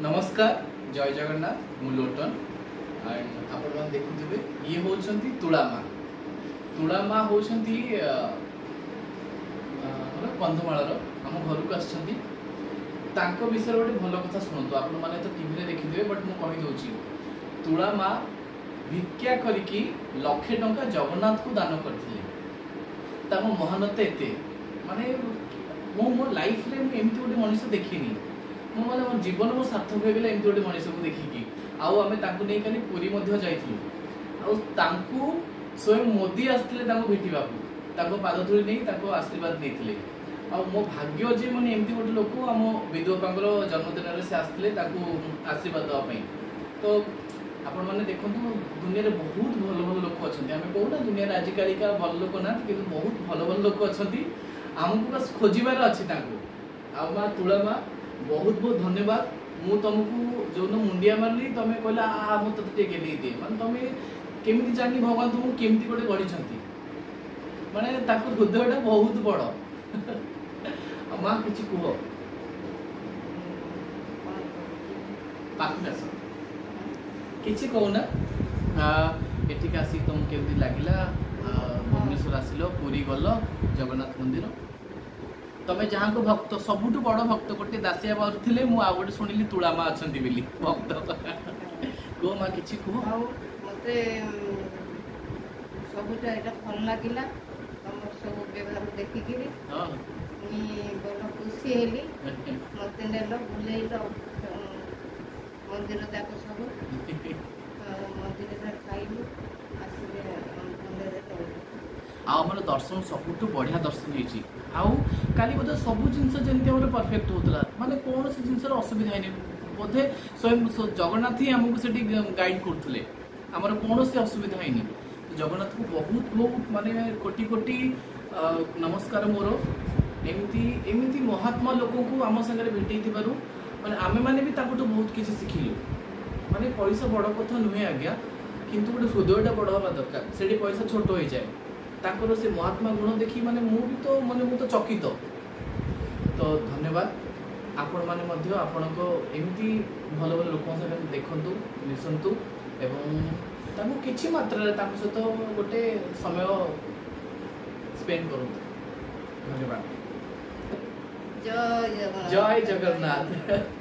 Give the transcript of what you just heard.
नमस्कार जय जगन्नाथ मु लोटन एंड आपण देखुथिबे ये होचंती तुळामा तुळामा होचंती कंधमाळर आम घर को आछंती तांको विषय गोटे भल कथा शुणु आपण माने तो टीवी रे देखिथिबे बट मु कहि दोची तुळामा भिक्षा करिकी लाख टंका जगन्नाथ को दान करथिले ताम महानता एते माने मो लाइफ रे एमती गोटे मनुष्य देखिनी मो माने मोर जीवन मो सार्थक हो गेला एमती गोटे मनुष्य को देखिकी आउ आमे तांको नै काली पुरी मध्ये जाइथिलु आउ तांको स्वयं मोदी आस्थिले तांको भेटिबाकू तांको पादधूली नै तांको आशीर्वाद नेथिले आउ मो भाग्य जे माने एमती गोटे लोक आम विधुबापांकर जन्मदिन रे से आस्थिले तांको आशीर्वाद दवा पई तो आपण माने देखंतु दुनिया रे बहुत भल भल लोक अछंती आमे कहू ना दुनिया रे आज काली का भल लोक ना कि बहुत भल भल लोक अछंती हमको बस खोजिबार अछि तांको आ मा तुळामा बहुत बहुत धन्यवाद मु तुमको जो मुंडिया मारली तमे कहला आ मु तते गेली दे माने तमे केमिति जानि भगवान तुमको केमिति गोटे गढी छंती माने ताको हृदयटा बहुत बड़ मां किछि कुह पाकनास किछि कहूना एठिक आसी तुम केमिति लागिला भुवनेश्वर आसिलो पुरी गलो जगन्नाथ मंदिर तमे जहाँ को भक्त सबुठ बड़ भक्त गोटे दासिया बाबू थे मु आ गोटे शुणिली तुळामा अछंती बेली भक्त को मा किछि को मते सबुटा एटा भल लागिला तम सब व्यवहार देखि किरी हां मी बड़ खुशी हेली मते नेलो बुलेइलो मंदिर जाको सब मंदिर रे खाइलु आसिले मंदिर रे आमर दर्शन सबुठ बढ़िया दर्शन होती आउ काली बोधे सब जिनस जमी आम परफेक्ट होता माने कौन सी जिनस असुविधा है बोधे स्वयं जगन्नाथ ही आमको से गाइड करते आमर कौन सी असुविधा है जगन्नाथ को बहुत बहुत माने कोटि कोटि नमस्कार मोर एमती एमती महात्मा लोक को आम सागर भेटे माने आमे माने भी ताकू बहुत किसी शिखिलु माने पैसा बड़ कथा नुहे आज्ञा किंतु गोटे हृदयटा बड़ हवा दरकार से पैसा छोट हो जाए ताकर से महात्मा गुण देखी माने मु भी तो माने मु तो चकित तो धन्यवाद आपण माने मध्य आपनको एमती भल भल लोक संगे देखंतु मिसंतु एवं ताकू किछि मात्रा रे ताको सहित गोटे समय स्पेंड करंतु धन्यवाद जय जगन्नाथ जय जगन्नाथ।